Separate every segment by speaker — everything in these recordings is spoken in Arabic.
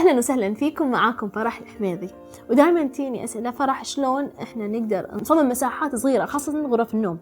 Speaker 1: أهلا وسهلا فيكم، معاكم فرح الحميدي. ودائما تيني أسئلة فرح شلون إحنا نقدر نصمم مساحات صغيرة خاصة غرف النوم.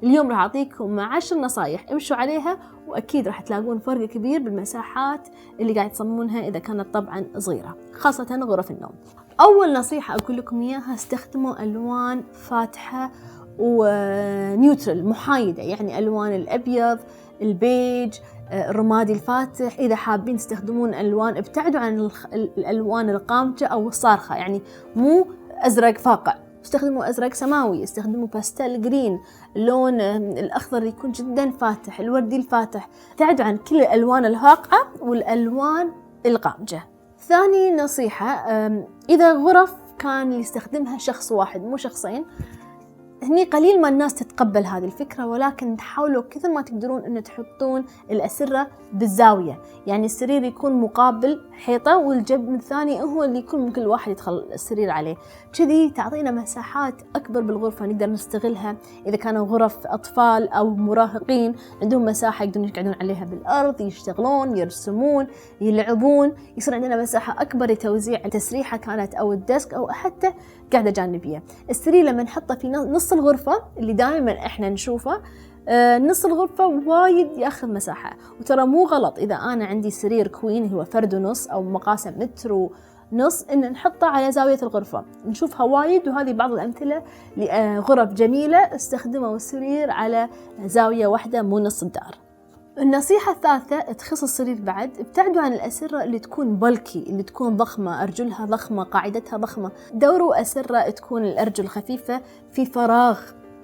Speaker 1: اليوم راح أعطيكم 10 نصايح امشوا عليها، وأكيد راح تلاقون فرق كبير بالمساحات اللي قاعد تصممونها إذا كانت طبعا صغيرة، خاصة غرف النوم. أول نصيحة أقول لكم إياها، استخدموا ألوان فاتحة ونيوترال محايدة، يعني ألوان الأبيض، البيج، الرمادي الفاتح. إذا حابين تستخدمون ألوان ابتعدوا عن الألوان القامجة أو الصارخة، يعني مو أزرق فاقع، استخدموا أزرق سماوي، استخدموا باستيل جرين، اللون الأخضر يكون جدا فاتح، الوردي الفاتح. ابتعدوا عن كل الألوان الفاقعة والألوان القامجة. ثاني نصيحة، إذا غرف كان يستخدمها شخص واحد مو شخصين، هني قليل ما الناس تتقبل هذه الفكرة، ولكن تحاولوا كثر ما تقدرون أن تحطون الأسرة بالزاوية، يعني السرير يكون مقابل حيطة والجنب الثاني هو اللي يكون ممكن الواحد يدخل السرير عليه، كذي تعطينا مساحات أكبر بالغرفة نقدر نستغلها. إذا كانوا غرف أطفال أو مراهقين عندهم مساحة يقدرون يقعدون عليها بالأرض، يشتغلون، يرسمون، يلعبون، يصير عندنا مساحة أكبر لتوزيع التسريحة كانت أو الديسك أو حتى قاعدة جانبية. السرير لما نحطه في نص الغرفة اللي دائما إحنا نشوفه، نص الغرفة وايد يأخذ مساحة. وترى مو غلط إذا أنا عندي سرير كوين هو فرد ونص أو مقاسه متر ونص إن نحطه على زاوية الغرفة، نشوفها وايد. وهذه بعض الأمثلة لغرف جميلة استخدموا السرير على زاوية واحدة مو نص الدار. النصيحة الثالثة تخص السرير بعد، ابتعدوا عن الأسرة اللي تكون بلكي، اللي تكون ضخمة، أرجلها ضخمة، قاعدتها ضخمة. دوروا أسرة تكون الأرجل خفيفة في فراغ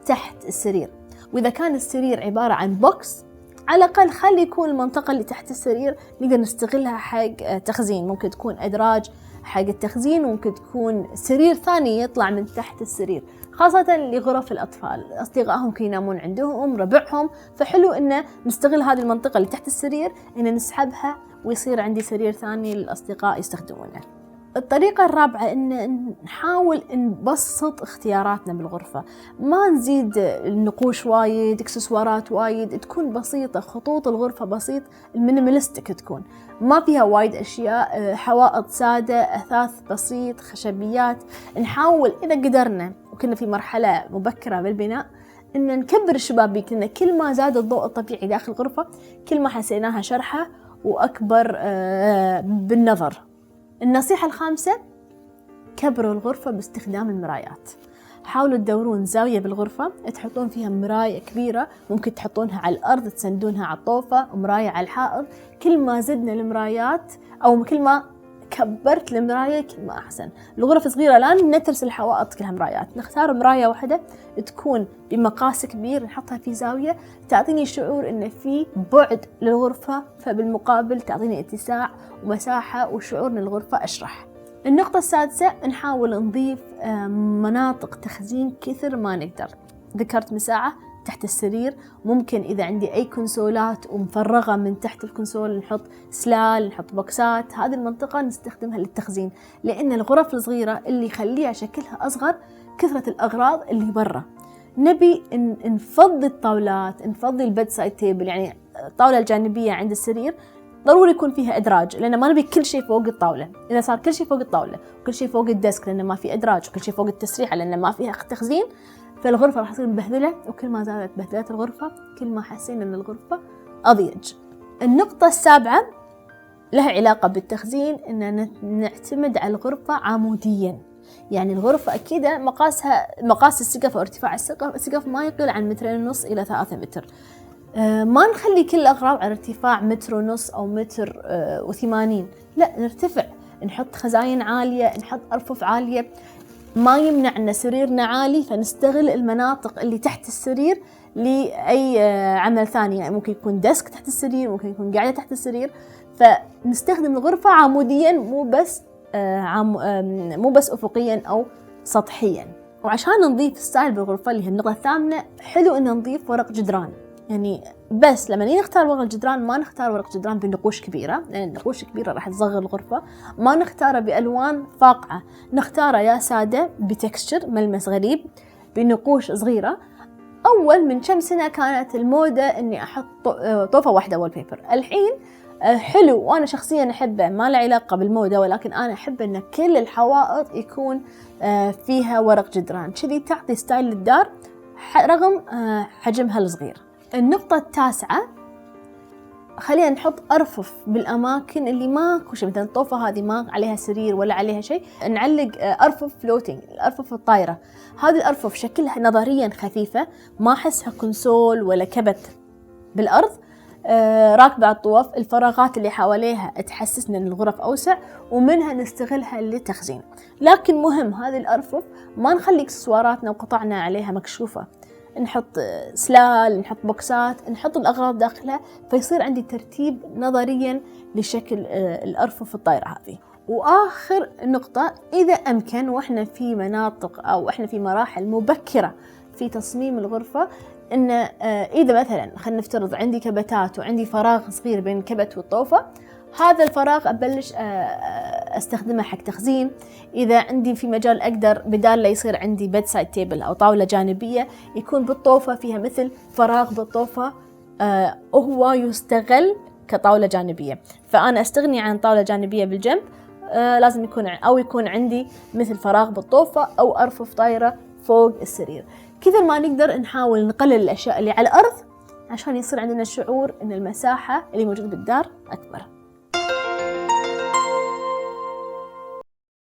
Speaker 1: تحت السرير. وإذا كان السرير عبارة عن بوكس، على الأقل خلي يكون المنطقة اللي تحت السرير نقدر نستغلها حق تخزين، ممكن تكون أدراج حق التخزين، وممكن تكون سرير ثاني يطلع من تحت السرير، خاصة لغرف الأطفال، أصدقائهم كي ينامون عندهم، ربعهم، فحلو إن نستغل هذه المنطقة اللي تحت السرير إن نسحبها ويصير عندي سرير ثاني للأصدقاء يستخدمونه. الطريقة الرابعة إن نحاول نبسط اختياراتنا بالغرفة، ما نزيد النقوش وايد، اكسسوارات وايد، تكون بسيطة، خطوط الغرفة بسيط، المينيماليستيك تكون ما فيها وايد أشياء، حوائط سادة، أثاث بسيط، خشبيات. نحاول إذا قدرنا وكنا في مرحلة مبكرة بالبناء إن نكبر الشبابيك، لأن كل ما زاد الضوء الطبيعي داخل الغرفة كل ما حسيناها شرحة وأكبر بالنظر. النصيحة الخامسة، كبروا الغرفة باستخدام المرايات. حاولوا تدورون زاوية بالغرفة تحطون فيها مراية كبيرة، ممكن تحطونها على الأرض، تسندونها على الطوفة، مراية على الحائط. كل ما زدنا المرايات أو كل ما كبرت المراية كل ما أحسن. الغرف صغيرة لا نترس الحوائط كلها مرايات، نختار مراية واحدة تكون بمقاس كبير نحطها في زاوية تعطيني شعور إن في بعد للغرفة، فبالمقابل تعطيني اتساع ومساحة وشعور إن الغرفة أشرح. النقطة السادسة، نحاول نضيف مناطق تخزين كثر ما نقدر. ذكرت مساحة تحت السرير، ممكن إذا عندي أي كونسولات ومفرغة من تحت الكونسول نحط سلال، نحط بوكسات، هذه المنطقة نستخدمها للتخزين، لأن الغرف الصغيرة اللي يخليها شكلها أصغر كثرة الأغراض اللي برا. نبي نفضي الطاولات، نفضي البيد سايد تيبل، يعني الطاولة الجانبية عند السرير ضروري يكون فيها أدراج، لأن ما نبي كل شيء فوق الطاولة. إذا صار كل شيء فوق الطاولة وكل شيء فوق الديسك لأن ما في أدراج، وكل شيء فوق التسريحة لأن ما فيها تخزين، فالغرفة راح تصير مبهذلة، وكل ما زادت بهذلة الغرفة كل ما حسينا أن الغرفة أضيج. النقطة السابعة لها علاقة بالتخزين، إن نعتمد على الغرفة عموديا. يعني الغرفة أكيد مقاس السقف أو ارتفاع السقف ما يقل عن 2.5 إلى 3 متر. ما نخلي كل الأغراض على ارتفاع 1.5 أو 1.80 متر، لا نرتفع، نحط خزاين عالية، نحط أرفف عالية. ما يمنع أن سريرنا عالي فنستغل المناطق اللي تحت السرير لأي عمل ثاني، يعني ممكن يكون ديسك تحت السرير، ممكن يكون قاعدة تحت السرير، فنستخدم الغرفة عموديا مو بس أفقيا أو سطحيا. وعشان نضيف ستايل بالغرفة اللي هي النقطة الثامنة، حلو أن نضيف ورق جدران. يعني بس لما نختار ورق الجدران ما نختار ورق جدران بنقوش كبيرة، لأن النقوش الكبيرة راح تصغر الغرفة. ما نختاره بألوان فاقعة، نختاره يا سادة بتكستشر، ملمس غريب، بنقوش صغيرة. أول من كم سنة كانت المودة إني أحط طوفة واحدة وول بيبر، الحين حلو وأنا شخصيا أحبه، ما له علاقة بالموضة، ولكن أنا أحب أن كل الحوائط يكون فيها ورق جدران، كذي تعطي ستايل للدار رغم حجمها الصغير. النقطة التاسعة، خلينا نحط أرفف بالأماكن اللي ماكو شيء، مثلا الطوفة هذه ما عليها سرير ولا عليها شيء، نعلق أرفف فلوتينج، الأرفف الطايرة. هذه الأرفف شكلها نظريا خفيفة، ما أحسها كنسول ولا كبت بالأرض، راكبة على الطوف. الفراغات اللي حواليها تحسسنا أن الغرف أوسع، ومنها نستغلها للتخزين. لكن مهم هذه الأرفف ما نخلي إكسسواراتنا وقطعنا عليها مكشوفة، نحط سلال، نحط بوكسات، نحط الأغراض داخلها، فيصير عندي ترتيب نظريا لشكل الأرفف الطايرة هذه. وآخر نقطة، إذا أمكن وإحنا في مناطق أو إحنا في مراحل مبكرة في تصميم الغرفة، إن إذا مثلا خلينا نفترض عندي كبتات وعندي فراغ صغير بين الكبت والطوفة، هذا الفراغ أبلش أستخدمه حق تخزين. إذا عندي في مجال أقدر بدال لا يصير عندي بيد سايد تيبل أو طاولة جانبية، يكون بالطوفة فيها مثل فراغ بالطوفة وهو يستغل كطاولة جانبية، فأنا أستغني عن طاولة جانبية بالجنب، لازم يكون عندي مثل فراغ بالطوفة أو أرفف طايرة فوق السرير. كثر ما نقدر نحاول نقلل الأشياء اللي على الأرض عشان يصير عندنا شعور أن المساحة اللي موجودة بالدار أكبر.